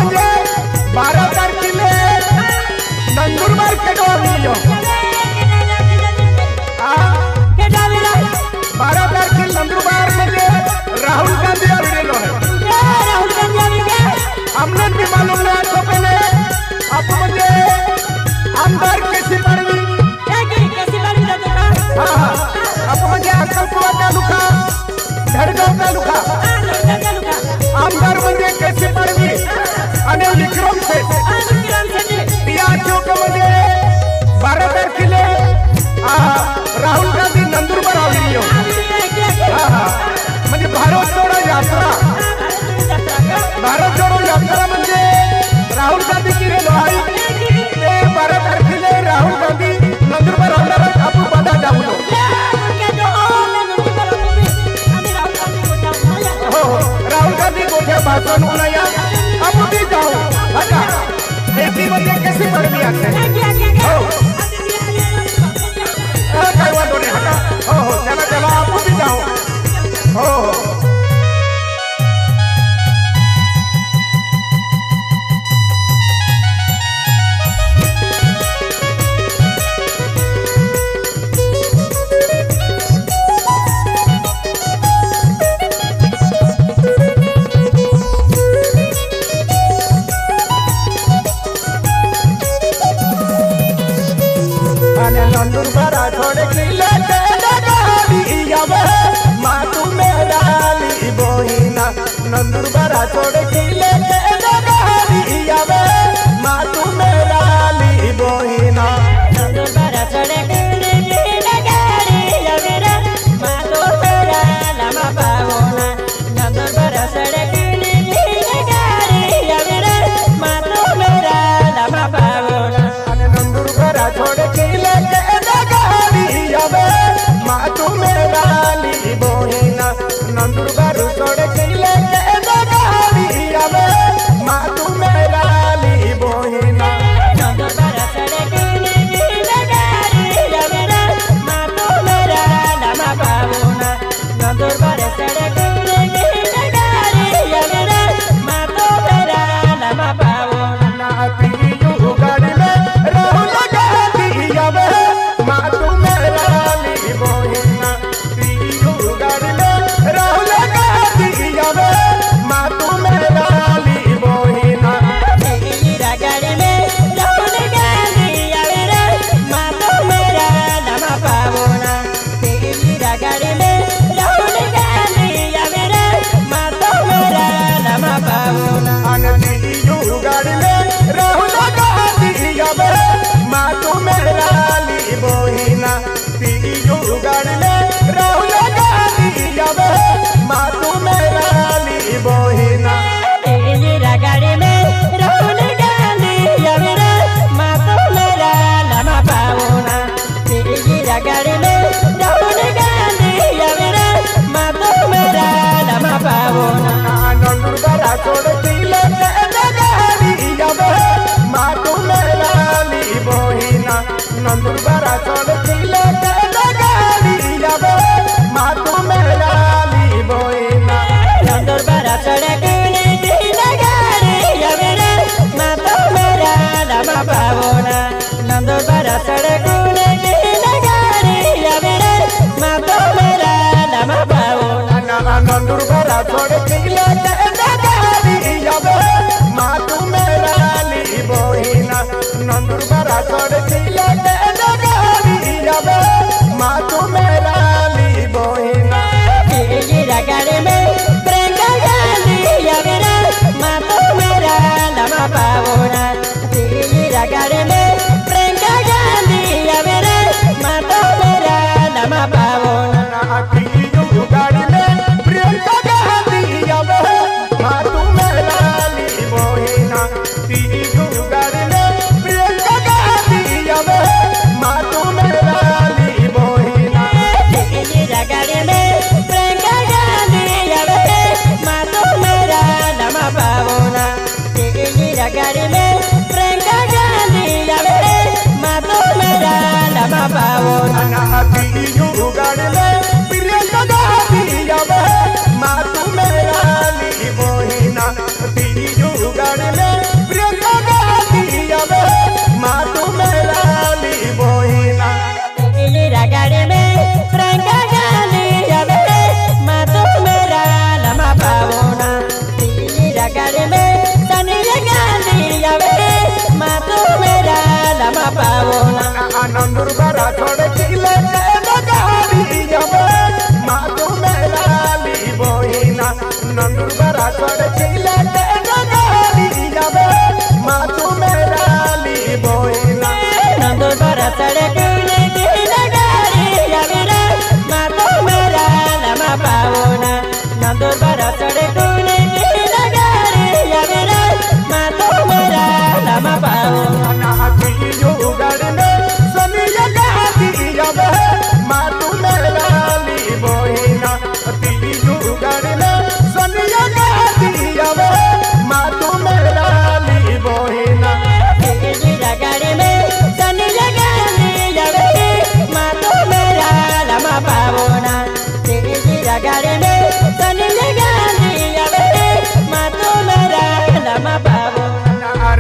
म्हणजे 12 तारखेला नंदुरबार केडवालियो 12 तारखेला नंदुरबार म्हणजे राहुल गांधी आलेलो है। राहुल गांधी हमने भी मालूम है तो पहले आप मुझे आमदार कैसी पड़वी हाँ आप मुझे अक्कलकुवा तालुका धडगाव तालुका आमदार म्हणजे कैसी पड़वी आणि विक्रम से या चौक मध्ये 12 तारखेला राहुल गांधी नंदुरबार आलेली हो। म्हणजे भारत जोडो यात्रा म्हणजे राहुल गांधी की लोहाई 12 तारखेला राहुल गांधी नंदुरबार होणार आपण बघा जाऊ हो राहुल गांधी मोठ्या भाषण होणार आपण भी जाऊ बघा एसी मध्ये कशी पडली असते हो काय वाटो नाही हटा हो हो चला चला आपण भी जाऊ हो हो नंदुरबार छोड़े किले मातू मेरा ली बोहिना नंदुरबार छोड़े किले मातू मेरा ली बोहिना नंदुरबार छोड़े मातू मेरा लमा पावना नंदुरबार छोड़े मातू मेरा लमा पावना नंदुरबार छोड़े किले मातू मेरा ली बोहिना नंदुरबार छोड़े किले मातू मेरा ली बोहिना नंदुरबार छोड़े मातू मेरा लमा पावना नंदुरबार छोड़े मातू मेरा लमा पावना गाड़ी में राहुल गांधी मातू मेरा ली बोहिना गाड़ी में राहुल गांधी मातू मेरा ली बोहिना गाड़ी में राहुल गांधी मातू मेरा लमा पावना गाड़ी में राहुल गांधी मातू मेरा लमा पावना गाड़ी में राहुल गांधी मातू मेरा ली बोहिना गाड़ी में राहुल गांधी मातू मेरा ली बोहिना गाड़ी में राहुल गांधी मातू मेरा लमा पावना गाड़ी में राहुल गांधी मातू मेरा लमा पावना नंदुरबार छोड़ दिले मातू मेरा ली बोहिना नंदुरबार छोड़ दिले मातू मेरा ली बोहिना नंदुरबार छोड़ मातू मेरा लमा पावना नंदुरबार छोड़ मातू मेरा लमा पावना नंदुरबार छोड़ दिले मातू मेरा ली बोहिना नंदुरबार छोड़ दिले मातू मेरा ली बोहिना गाड़ी में प्रियंका गांधी मातू मेरा लमा पावना गाड़ी में प्रियंका गांधी मातू मेरा लमा पावना गाड़ी में प्रियंका गांधी मातू मेरा ली बोहिना गाड़ी में प्रियंका गांधी नंदुर बरा चढ़े तूने लगारे यावेरा माँ तो मेरा लमा पाओ तीजू गढ़ में सोनिया गाती जावे माँ तू मेरा ली बोहिना तीजू गढ़ में सोनिया गाती जावे माँ तू मेरा ली बोहिना तेरी रगड़े में सोनिया गाती जावे माँ तो मेरा लमा पाओ ना तेरी रगड़े में सोनिया गाती जावे माँ तो मेरा लमा पाओ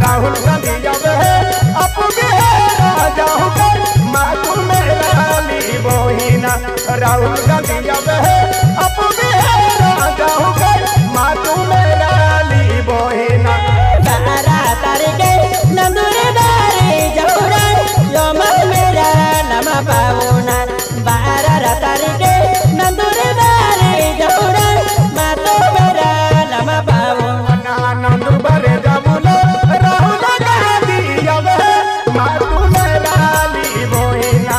राहुल गांधी जावे अब बिहार जाऊं कर माँ तू मेरा ली बोहिना राहुल गांधी जावे अब बिहार जाऊं कर माँ तू मेरा ली बोहिना 12 तारीख नंदुर बारे जपुरा योमा मेरा लमा पाओना 12 तारीख नंदुर बारे जपुरा माँ तो मेरा लमा पाओना नंदुर बारे जमुना राहुल गांधी जावे माँ तू मेरा ली बोहिना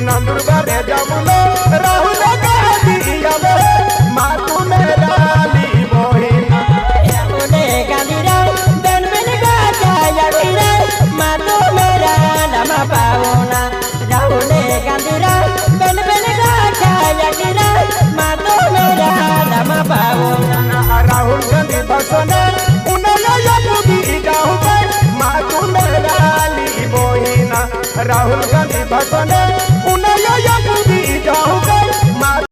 नंदुर बारे जमुना राहुल गांधी जावे माँ तू मेरा ली बोहिना उन्हें गांधीरा बन बन गाता यावीरा माँ तो मेरा लमा पाओना राहुल गांधीरा बन बन गाता यावीरा माँ तो मेरा लमा पाओना राहुल गांधी भाषण उन्हें भी जाऊं कर माँ तू मेरा ली बोहिना राहुल गांधी भाषण